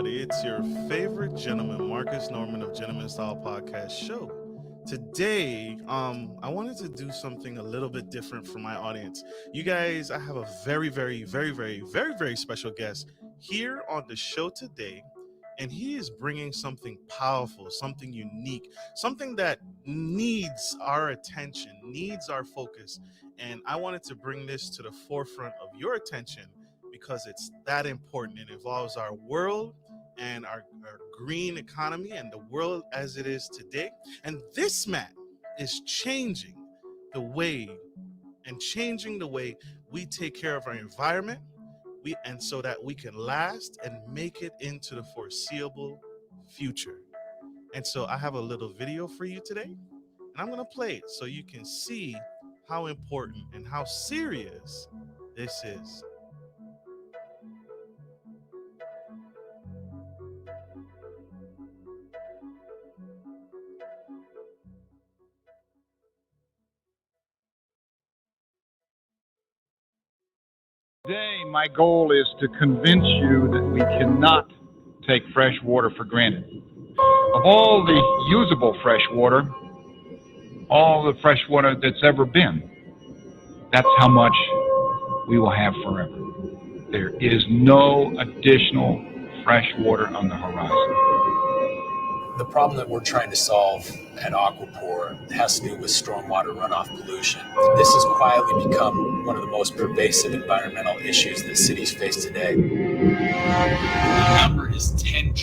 everybody. It's your favorite gentleman, Marcus Norman of Gentleman Style Podcast Show. Today, I wanted to do something a little bit different for my audience. You guys, I have a very special guest here on the show today, and he is bringing something powerful, something unique, something that needs our attention, needs our focus. And I wanted to bring this to the forefront of your attention because it's that important. It involves our world and our green economy and the world as it is today. And this man is changing the way changing the way we take care of our environment, and so that we can last and make it into the foreseeable future. And so I have a little video for you today, and I'm going to play it so you can see how important and how serious this is. Today, my goal is to convince you that we cannot take fresh water for granted. Of all the usable fresh water, all the fresh water that's ever been, that's how much we will have forever. There is no additional fresh water on the horizon. The problem that we're trying to solve at Aquapor has to do with stormwater runoff pollution. This has quietly become one of the most pervasive environmental issues that cities face today. The number is 10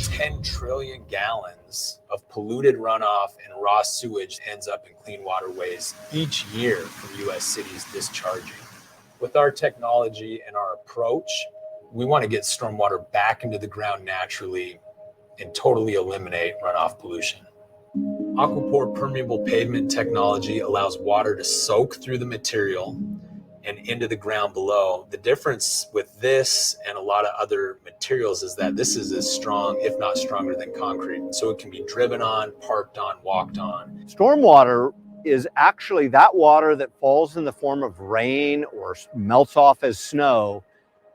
trillion gallons of polluted runoff and raw sewage ends up in clean waterways each year from U.S. cities discharging. With our technology and our approach, we want to get stormwater back into the ground naturally and totally eliminate runoff pollution. Aquaport permeable pavement technology allows water to soak through the material and into the ground below. The difference with this and a lot of other materials is that this is as strong, if not stronger than concrete. So it can be driven on, parked on, walked on. Stormwater is actually that water that falls in the form of rain or melts off as snow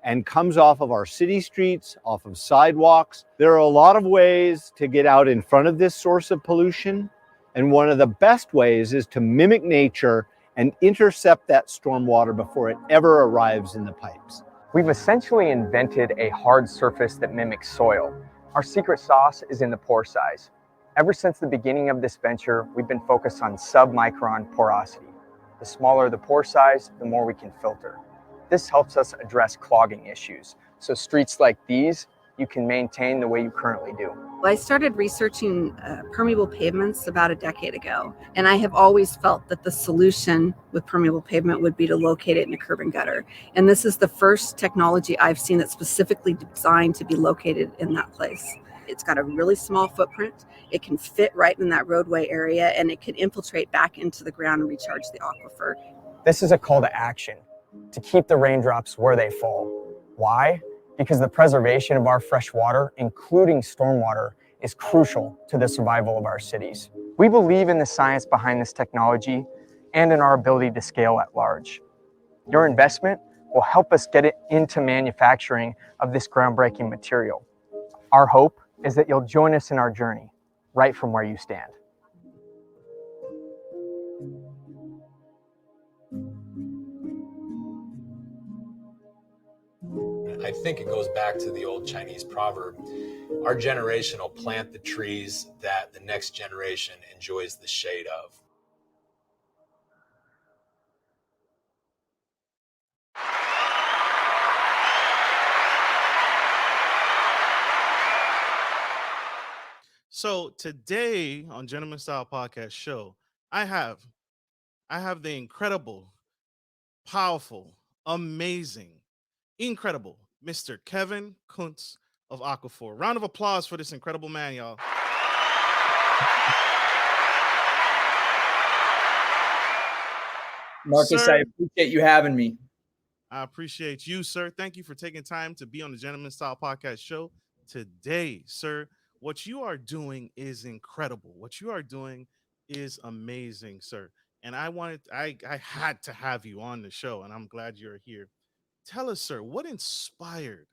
and comes off of our city streets, off of sidewalks. There are a lot of ways to get out in front of this source of pollution. And one of the best ways is to mimic nature and intercept that stormwater before it ever arrives in the pipes. We've essentially invented a hard surface that mimics soil. Our secret sauce is in the pore size. Ever since the beginning of this venture, we've been focused on sub-micron porosity. The smaller the pore size, the more we can filter. This helps us address clogging issues. So streets like these, you can maintain the way you currently do. Well, I started researching permeable pavements about a decade ago, and I have always felt that the solution with permeable pavement would be to locate it in a curb and gutter. And this is the first technology I've seen that's specifically designed to be located in that place. It's got a really small footprint. It can fit right in that roadway area, and it can infiltrate back into the ground and recharge the aquifer. This is a call to action, to keep the raindrops where they fall. Why? Because the preservation of our fresh water, including stormwater, is crucial to the survival of our cities. We believe in the science behind this technology and in our ability to scale at large. Your investment will help us get it into manufacturing of this groundbreaking material. Our hope is that you'll join us in our journey, right from where you stand. I think it goes back to the old Chinese proverb. Our generation will plant the trees that the next generation enjoys the shade of. So today on Gentleman Style Podcast Show, I have the incredible, powerful, amazing, incredible Mr. Kevin Kunz of Aquapor. Round of applause for this incredible man, y'all. Marcus, Sir, I appreciate you having me. I appreciate you, sir. Thank you for taking time to be on the Gentleman Style Podcast Show today, sir. What you are doing is incredible. What you are doing is amazing, sir. And I had to have you on the show, and I'm glad you're here. Tell us, sir, what inspired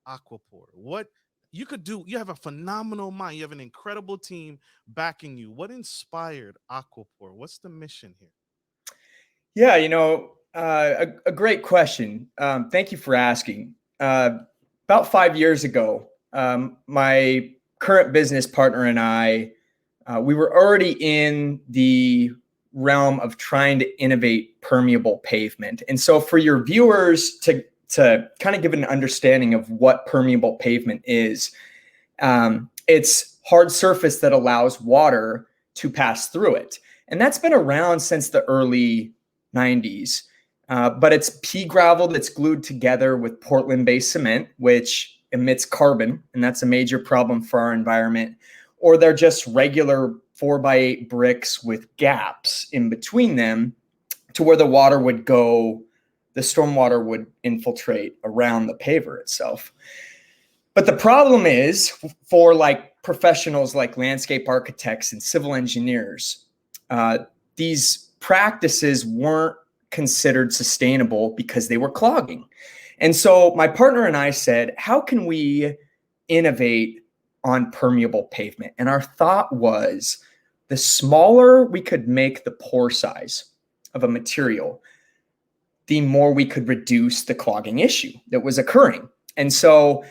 Aquapor? What you have a phenomenal mind. You have an incredible team backing you. What inspired Aquapor? What's the mission here? Yeah, a great question. Thank you for asking. About 5 years ago, my current business partner and I, we were already in the realm of trying to innovate permeable pavement. And so for your viewers to kind of give an understanding of what permeable pavement is, it's hard surface that allows water to pass through it. And that's been around since the early 90s. But it's pea gravel that's glued together with Portland-based cement, which emits carbon, and that's a major problem for our environment. Or they're just regular 4x8 bricks with gaps in between them to where the water would go, the stormwater would infiltrate around the paver itself. But the problem is for like professionals like landscape architects and civil engineers, these practices weren't considered sustainable because they were clogging. And so my partner and I said, how can we innovate on permeable pavement? And our thought was, the smaller we could make the pore size of a material, the more we could reduce the clogging issue that was occurring. And so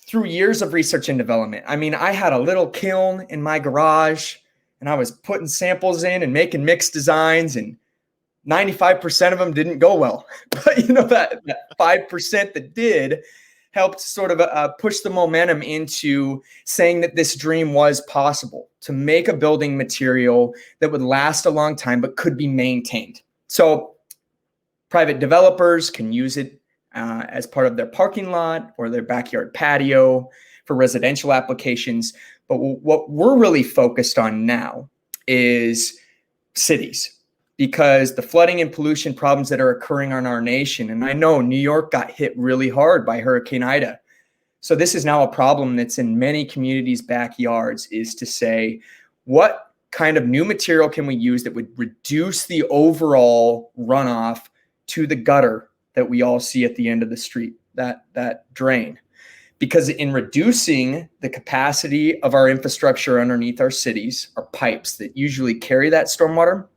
through years of research and development, I mean, I had a little kiln in my garage and I was putting samples in and making mixed designs, and 95% of them didn't go well. But that 5% that did helped sort of push the momentum into saying that this dream was possible, to make a building material that would last a long time but could be maintained. So private developers can use it as part of their parking lot or their backyard patio for residential applications. But what we're really focused on now is cities, because the flooding and pollution problems that are occurring in our nation, and I know New York got hit really hard by Hurricane Ida. So this is now a problem that's in many communities' backyards, is to say, what kind of new material can we use that would reduce the overall runoff to the gutter that we all see at the end of the street, that drain? Because in reducing the capacity of our infrastructure underneath our cities, our pipes that usually carry that stormwater,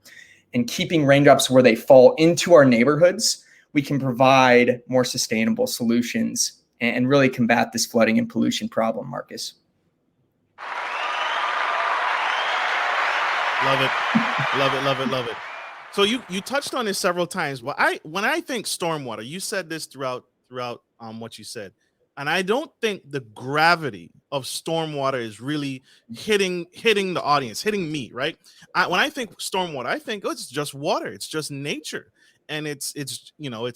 and keeping raindrops where they fall into our neighborhoods, we can provide more sustainable solutions and really combat this flooding and pollution problem, Marcus. Love it. Love it, love it, love it. So you touched on this several times. Well, when I think stormwater, you said this throughout what you said, and I don't think the gravity of stormwater is really hitting the audience, hitting me, right? When I think stormwater, I think, oh, it's just water, it's just nature, and it's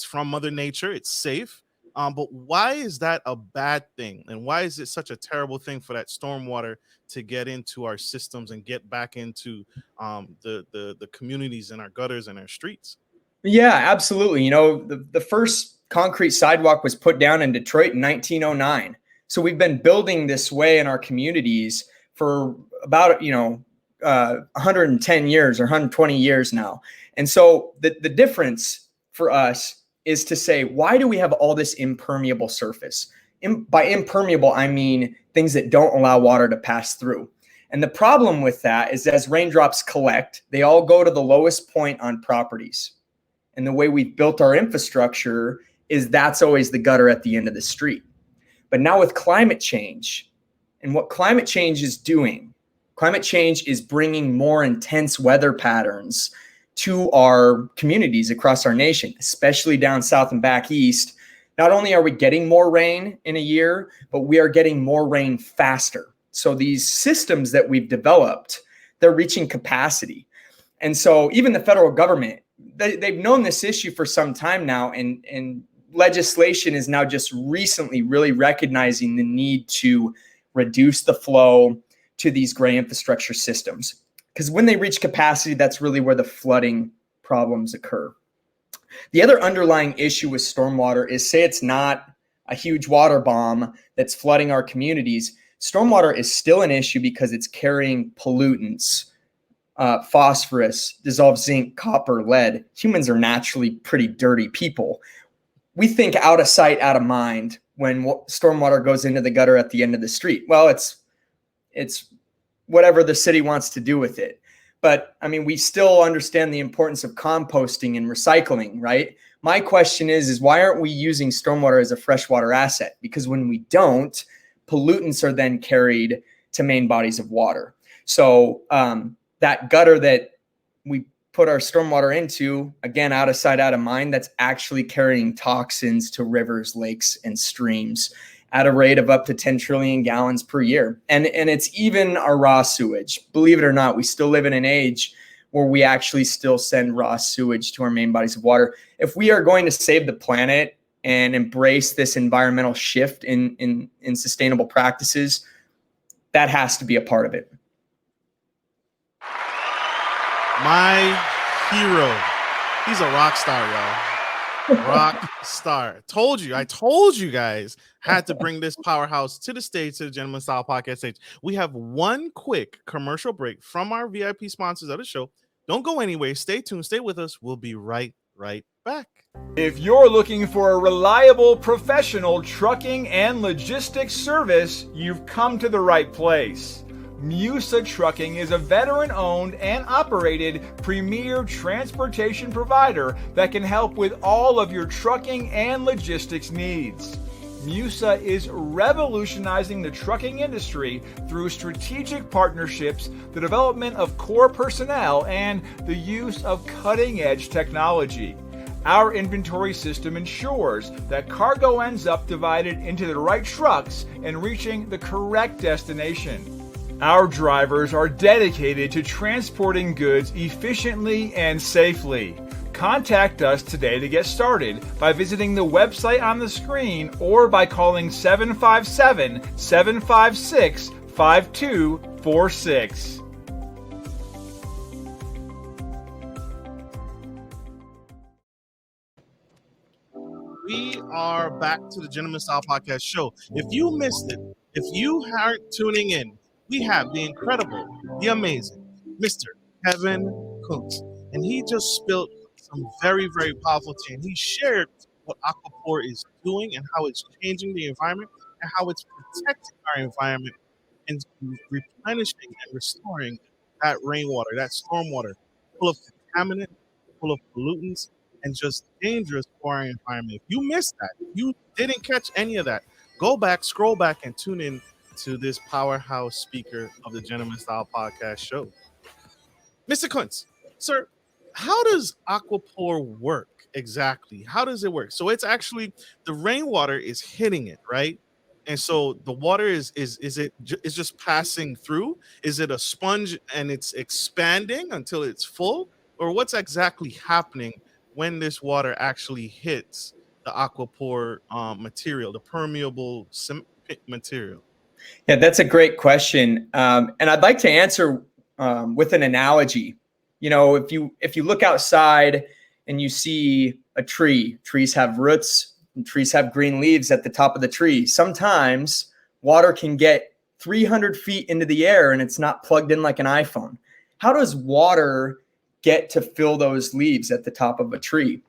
from Mother Nature, it's safe. But why is that a bad thing, and why is it such a terrible thing for that stormwater to get into our systems and get back into the communities and our gutters and our streets? Yeah, absolutely. The first concrete sidewalk was put down in Detroit in 1909. So we've been building this way in our communities for about 110 years or 120 years now. And so the difference for us is to say, why do we have all this impermeable surface? By impermeable, I mean things that don't allow water to pass through. And the problem with that is, as raindrops collect, they all go to the lowest point on properties. And the way we've built our infrastructure is that's always the gutter at the end of the street. But now with climate change, and what climate change is doing, climate change is bringing more intense weather patterns to our communities across our nation, especially down south and back east. Not only are we getting more rain in a year, but we are getting more rain faster. So these systems that we've developed, they're reaching capacity. And so even the federal government, they've known this issue for some time now, and legislation is now just recently really recognizing the need to reduce the flow to these gray infrastructure systems. Because when they reach capacity, that's really where the flooding problems occur. The other underlying issue with stormwater is, say it's not a huge water bomb that's flooding our communities, stormwater is still an issue because it's carrying pollutants, phosphorus, dissolved zinc, copper, lead. Humans are naturally pretty dirty people. We think out of sight, out of mind when stormwater goes into the gutter at the end of the street? Well, it's whatever the city wants to do with it. But I mean, we still understand the importance of composting and recycling, right? My question is why aren't we using stormwater as a freshwater asset? Because when we don't, pollutants are then carried to main bodies of water. So that gutter that we put our stormwater into, again, out of sight, out of mind, that's actually carrying toxins to rivers, lakes, and streams at a rate of up to 10 trillion gallons per year. And it's even our raw sewage. Believe it or not, we still live in an age where we actually still send raw sewage to our main bodies of water. If we are going to save the planet and embrace this environmental shift in sustainable practices, that has to be a part of it. My hero. He's a rock star, y'all. Rock star. I told you guys had to bring this powerhouse to the stage, to the Gentleman Style Podcast stage. We have one quick commercial break from our VIP sponsors of the show. Don't go anywhere. Stay tuned. Stay with us. We'll be right back. If you're looking for a reliable, professional trucking and logistics service, you've come to the right place. Musa Trucking is a veteran-owned and operated premier transportation provider that can help with all of your trucking and logistics needs. Musa is revolutionizing the trucking industry through strategic partnerships, the development of core personnel, and the use of cutting-edge technology. Our inventory system ensures that cargo ends up divided into the right trucks and reaching the correct destination. Our drivers are dedicated to transporting goods efficiently and safely. Contact us today to get started by visiting the website on the screen or by calling 757-756-5246. We are back to the Gentleman Style Podcast show. If you missed it, if you aren't tuning in, we have the incredible, the amazing Mr. Kevin Kunz. And he just spilled some very, very powerful tea. And he shared what Aquapor is doing and how it's changing the environment and how it's protecting our environment and replenishing and restoring that rainwater, that stormwater, full of contaminants, full of pollutants, and just dangerous for our environment. If you missed that, you didn't catch any of that, go back, scroll back, and tune in to this powerhouse speaker of the Gentleman Style Podcast show. Mr. Kunz, sir, how does Aquapor work exactly? How does it work? So it's actually, the rainwater is hitting it, right? And so the water is just passing through? Is it a sponge and it's expanding until it's full? Or what's exactly happening when this water actually hits the Aquapor material, the permeable material? Yeah, that's a great question. And I'd like to answer with an analogy. You know, if you look outside and you see a tree, trees have roots and trees have green leaves at the top of the tree. Sometimes water can get 300 feet into the air and it's not plugged in like an iPhone. How does water get to fill those leaves at the top of a tree?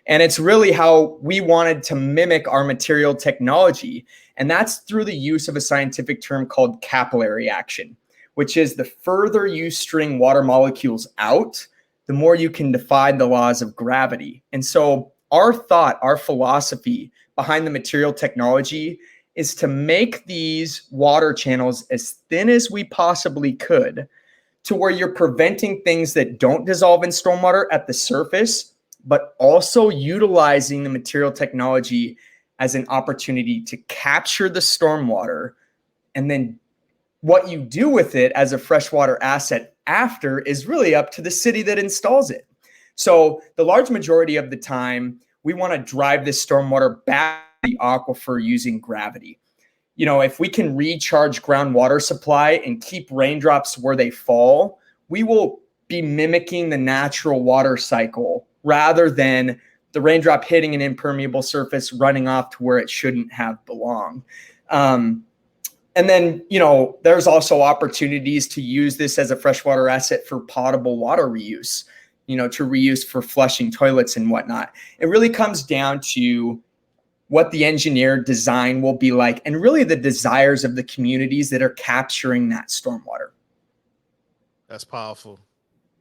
And it's really how we wanted to mimic our material technology. And that's through the use of a scientific term called capillary action, which is the further you string water molecules out, the more you can defy the laws of gravity. And so our thought, our philosophy behind the material technology is to make these water channels as thin as we possibly could, to where you're preventing things that don't dissolve in stormwater at the surface, but also utilizing the material technology as an opportunity to capture the stormwater. And then what you do with it as a freshwater asset after is really up to the city that installs it. So the large majority of the time, we want to drive this stormwater back to the aquifer using gravity. You know, if we can recharge groundwater supply and keep raindrops where they fall, we will be mimicking the natural water cycle rather than the raindrop hitting an impermeable surface, running off to where it shouldn't have belonged. And then, you know, there's also opportunities to use this as a freshwater asset for potable water reuse, you know, to reuse for flushing toilets and whatnot. It really comes down to what the engineered design will be like, and really the desires of the communities that are capturing that stormwater. That's powerful.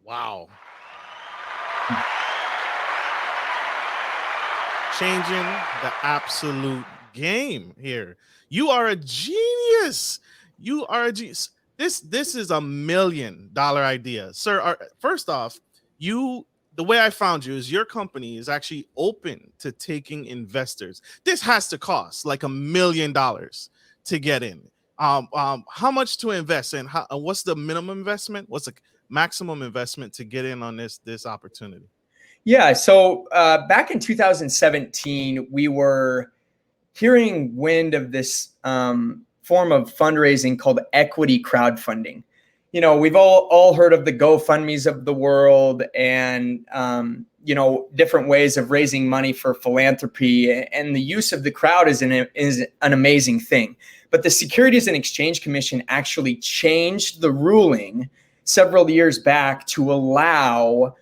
Wow. Changing the absolute game here. You are a genius. You are a genius. This is $1 million idea, sir. First off, the way I found you is your company is actually open to taking investors. This has to cost like $1 million to get in. How much to invest in? What's the minimum investment? What's the maximum investment to get in on this opportunity? Yeah. So back in 2017, we were hearing wind of this form of fundraising called equity crowdfunding. You know, we've all heard of the GoFundMes of the world and, different ways of raising money for philanthropy. And the use of the crowd is an amazing thing. But the Securities and Exchange Commission actually changed the ruling several years back to allow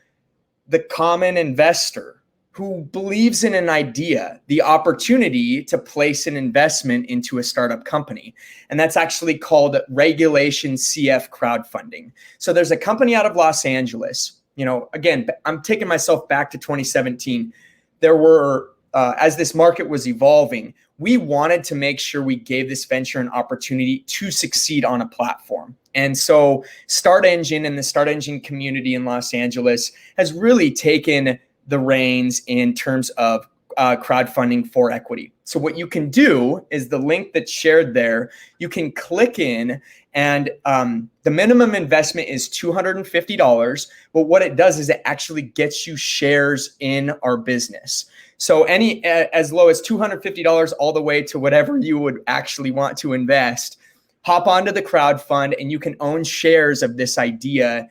the common investor who believes in an idea the opportunity to place an investment into a startup company. And that's actually called Regulation CF crowdfunding. So there's a company out of Los Angeles. You know, again, I'm taking myself back to 2017. There were, as this market was evolving, we wanted to make sure we gave this venture an opportunity to succeed on a platform. And so Start Engine and the Start Engine community in Los Angeles has really taken the reins in terms of crowdfunding for equity. So what you can do is the link that's shared there, you can click in and the minimum investment is $250. But what it does is it actually gets you shares in our business. So as low as $250 all the way to whatever you would actually want to invest, hop onto the crowdfund and you can own shares of this idea.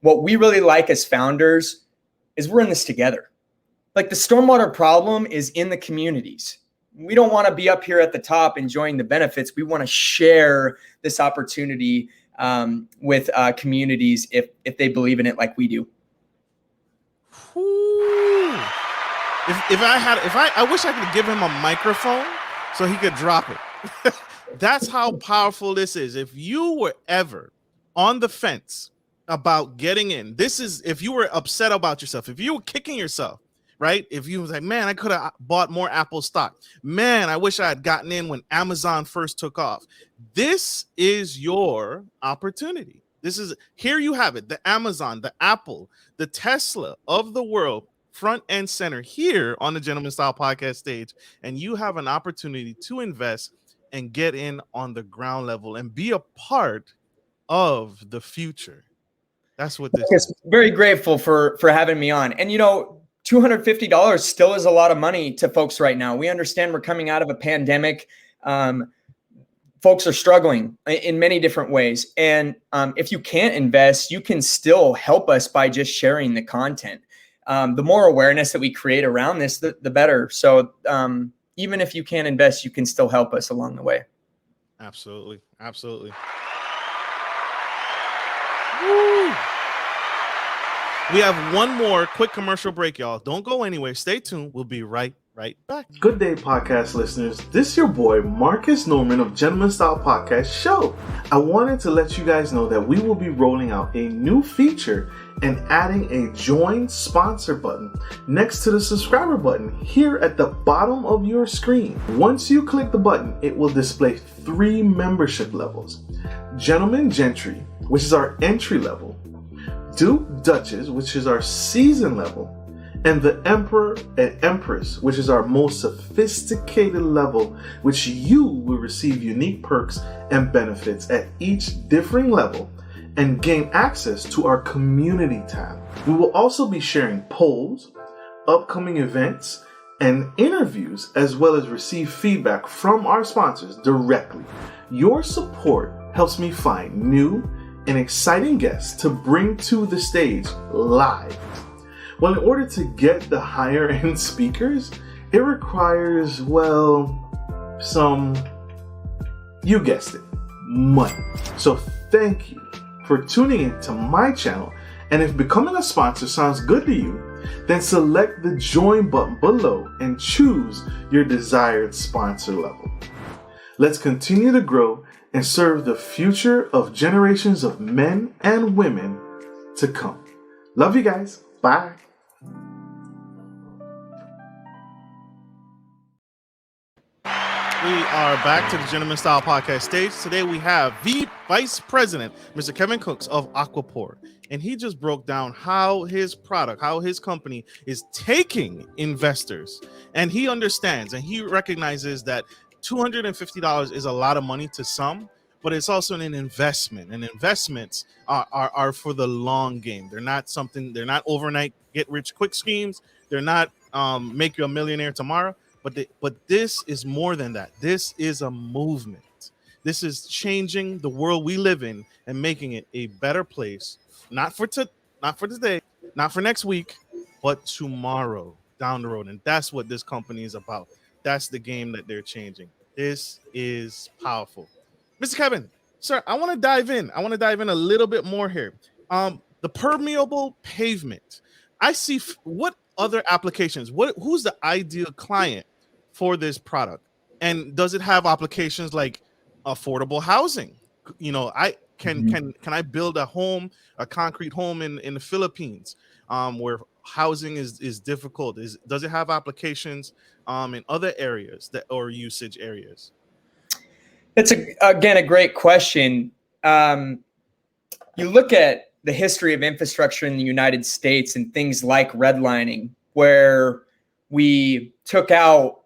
What we really like as founders is we're in this together. Like the stormwater problem is in the communities. We don't want to be up here at the top enjoying the benefits. We want to share this opportunity with communities if they believe in it like we do. I wish I could give him a microphone so he could drop it. That's how powerful this is. If you were ever on the fence about getting in, if you were upset about yourself, if you were kicking yourself, right? If you was like, man, I could have bought more Apple stock. Man, I wish I had gotten in when Amazon first took off. This is your opportunity. Here you have it. The Amazon, the Apple, the Tesla of the world, front and center here on the Gentleman Style Podcast stage. And you have an opportunity to invest and get in on the ground level and be a part of the future. That's what this is. Very grateful for having me on. And, $250 still is a lot of money to folks right now. We understand we're coming out of a pandemic. Folks are struggling in many different ways. And if you can't invest, you can still help us by just sharing the content. The more awareness that we create around this, the better. So even if you can't invest, you can still help us along the way. Absolutely. Absolutely. Woo. We have one more quick commercial break, y'all. Don't go anywhere. Stay tuned. We'll be right back. Good day, podcast listeners. This is your boy, Marcus Norman of Gentleman Style Podcast Show. I wanted to let you guys know that we will be rolling out a new feature and adding a join sponsor button next to the subscriber button here at the bottom of your screen. Once you click the button, it will display 3 membership levels. Gentleman Gentry, which is our entry level, Duke Duchess, which is our season level, and the Emperor and Empress, which is our most sophisticated level, which you will receive unique perks and benefits at each differing level and gain access to our community tab. We will also be sharing polls, upcoming events, and interviews, as well as receive feedback from our sponsors directly. Your support helps me find new and exciting guests to bring to the stage live. Well, in order to get the higher end speakers, it requires, you guessed it, money. So thank you for tuning in to my channel. And if becoming a sponsor sounds good to you, Then select the join button below and choose your desired sponsor level. Let's continue to grow and serve the future of generations of men and women to come. Love you guys. Bye. We are back to the Gentleman Style Podcast stage. Today we have the Vice President, Mr. Kevin Kunz of Aquaport. And he just broke down how his product, how his company is taking investors. And he understands and he recognizes that $250 is a lot of money to some, but it's also an investment. And investments are for the long game. They're not overnight get rich quick schemes. They're not make you a millionaire tomorrow. But this is more than that. This is a movement. This is changing the world we live in and making it a better place. Not for today, not for next week, but tomorrow down the road. And that's what this company is about. That's the game that they're changing. This is powerful. Mr. Kevin, sir, I want to dive in. I want to dive in a little bit more here. The permeable pavement. I see what other applications, who's the ideal client for this product? And does it have applications like affordable housing? You know, can I build a concrete home in the Philippines where housing is difficult? Does it have applications in other areas or usage areas? That's again a great question. You look at the history of infrastructure in the United States and things like redlining, where we took out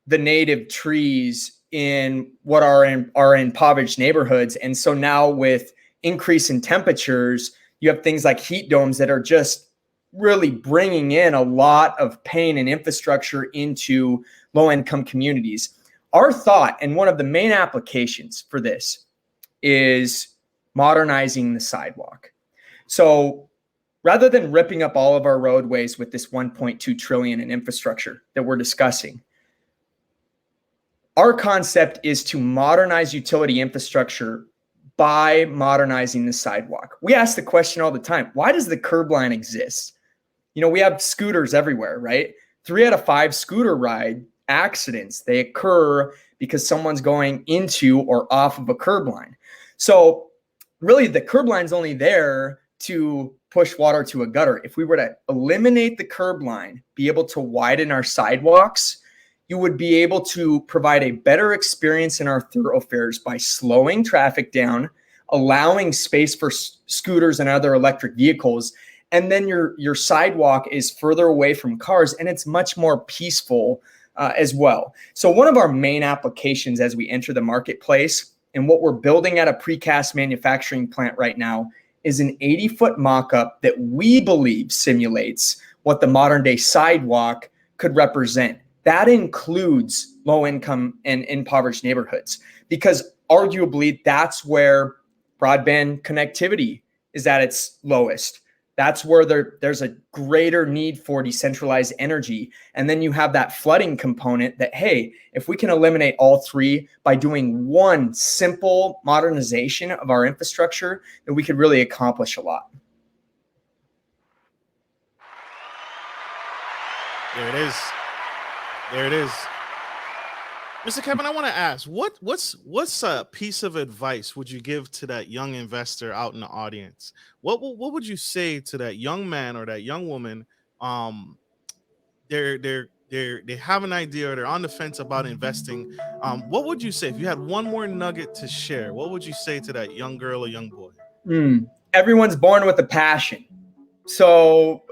the native trees in what are impoverished neighborhoods. And so now with increase in temperatures, you have things like heat domes that are just really bringing in a lot of pain and infrastructure into low-income communities. Our thought, and one of the main applications for this, is modernizing the sidewalk. So rather than ripping up all of our roadways with this 1.2 trillion in infrastructure that we're discussing, our concept is to modernize utility infrastructure by modernizing the sidewalk. We ask the question all the time, why does the curb line exist? You know, we have scooters everywhere, right? 3 out of 5 scooter ride accidents, they occur because someone's going into or off of a curb line. So really the curb line's only there to push water to a gutter. If we were to eliminate the curb line, be able to widen our sidewalks, you would be able to provide a better experience in our thoroughfares by slowing traffic down, allowing space for scooters and other electric vehicles. And then your sidewalk is further away from cars and it's much more peaceful as well. So one of our main applications as we enter the marketplace and what we're building at a precast manufacturing plant right now is an 80-foot mock-up that we believe simulates what the modern day sidewalk could represent. That includes low-income and impoverished neighborhoods, because arguably that's where broadband connectivity is at its lowest. That's where there's a greater need for decentralized energy. And then you have that flooding component that, hey, if we can eliminate all three by doing one simple modernization of our infrastructure, then we could really accomplish a lot. There it is. There it is. Mr. Kevin, I want to ask, what's a piece of advice would you give to that young investor out in the audience? What would you say to that young man or that young woman? They have an idea or they're on the fence about investing. What would you say if you had one more nugget to share? What would you say to that young girl or young boy? Everyone's born with a passion. So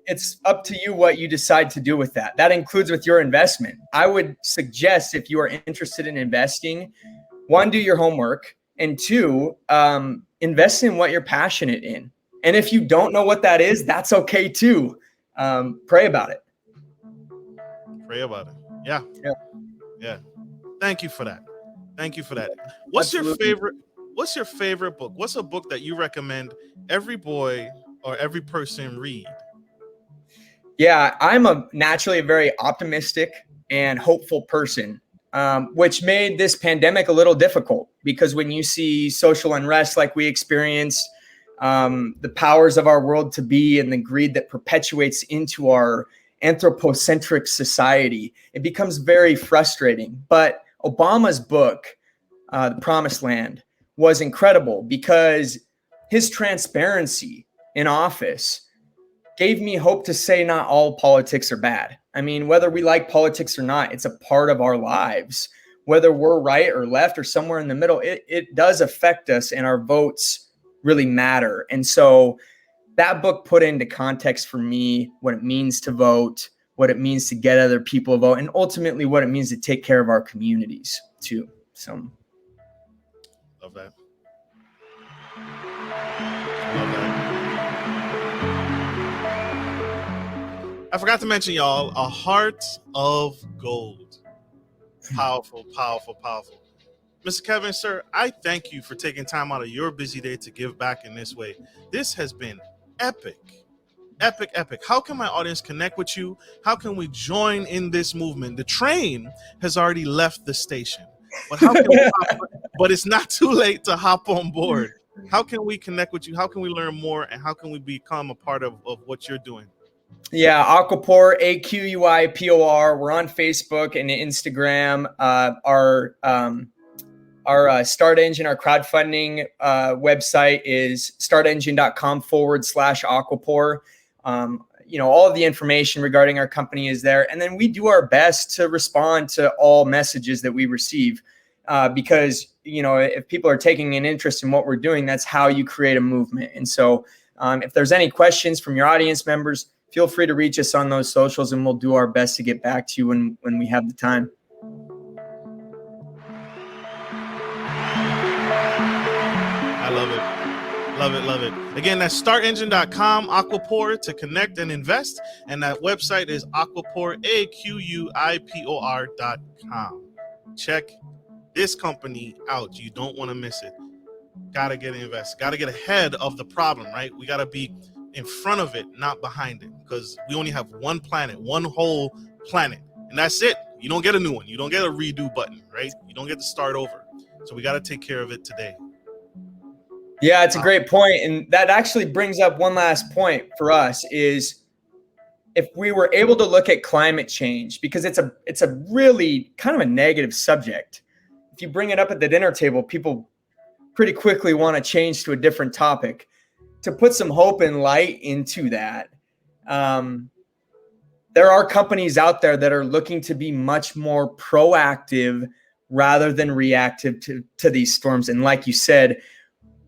it's up to you what you decide to do with that. That includes with your investment. I would suggest if you are interested in investing, 1, do your homework, and 2, invest in what you're passionate in. And if you don't know what that is, that's okay too. Pray about it. Pray about it. Yeah. Thank you for that. What's Absolutely. What's your favorite book? What's a book that you recommend every boy or every person read? Yeah, I'm naturally a very optimistic and hopeful person, which made this pandemic a little difficult, because when you see social unrest like we experienced, the powers of our world to be and the greed that perpetuates into our anthropocentric society, it becomes very frustrating. But Obama's book, The Promised Land, was incredible because his transparency in office gave me hope to say not all politics are bad. I mean, whether we like politics or not, it's a part of our lives. Whether we're right or left or somewhere in the middle, it does affect us, and our votes really matter. And so that book put into context for me what it means to vote, what it means to get other people to vote, and ultimately what it means to take care of our communities too. So love that. Love that. I forgot to mention, y'all, a heart of gold. Powerful, powerful, powerful. Mr. Kevin, sir, I thank you for taking time out of your busy day to give back in this way. This has been epic. Epic, epic. How can my audience connect with you? How can we join in this movement? The train has already left the station, but how can we but it's not too late to hop on board. How can we connect with you? How can we learn more? And how can we become a part of what you're doing? Yeah, Aquapor, Aquipor. We're on Facebook and Instagram. Our Start Engine, our crowdfunding website is startengine.com/Aquapor. All of the information regarding our company is there. And then we do our best to respond to all messages that we receive because, if people are taking an interest in what we're doing, that's how you create a movement. And so if there's any questions from your audience members, feel free to reach us on those socials and we'll do our best to get back to you when we have the time. I love it. Love it, love it. Again, that's startengine.com, Aquapor, to connect and invest. And that website is Aquapor, Aquipor.com. Check this company out. You don't want to miss it. Got to get invested. Got to get ahead of the problem, right? We got to be in front of it, not behind it, because we only have one planet, one whole planet, and that's it. You don't get a new one. You don't get a redo button, right? You don't get to start over. So we got to take care of it today. Yeah, it's a great point. And that actually brings up one last point for us is if we were able to look at climate change, because it's a really kind of a negative subject. If you bring it up at the dinner table, people pretty quickly want to change to a different topic. To put some hope and light into that, there are companies out there that are looking to be much more proactive rather than reactive to these storms. And like you said,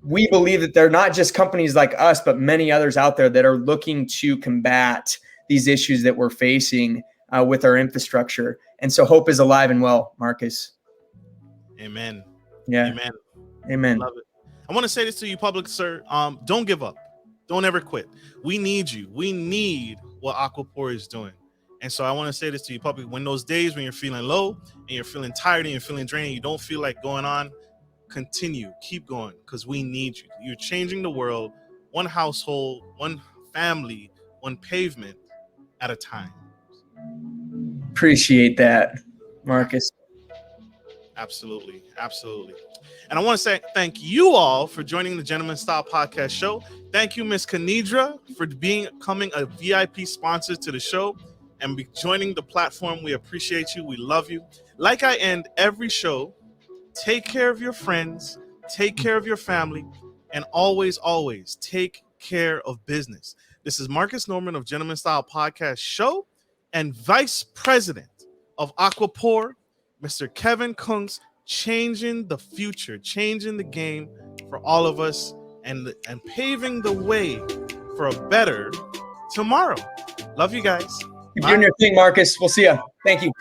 we believe that they're not just companies like us, but many others out there that are looking to combat these issues that we're facing with our infrastructure. And so hope is alive and well, Marcus. Amen. Yeah. Amen. Amen. Love it. I want to say this to you, public, sir. Don't give up. Don't ever quit. We need you. We need what Aquapor is doing. And so I want to say this to you, public. When those days when you're feeling low and you're feeling tired and you're feeling drained, you don't feel like going on, continue. Keep going because we need you. You're changing the world one household, one family, one pavement at a time. Appreciate that, Marcus. Absolutely. Absolutely. And I want to say thank you all for joining the Gentleman Style Podcast show. Thank you, Miss Kanidra, for becoming a VIP sponsor to the show and joining the platform. We appreciate you. We love you. Like I end every show, take care of your friends, take care of your family, and always, always take care of business. This is Marcus Norman of Gentleman Style Podcast show and Vice President of Aquapor, Mr. Kevin Kunz, changing the future, changing the game for all of us and paving the way for a better tomorrow. Love you guys. Keep doing your thing, Marcus. We'll see you. Thank you.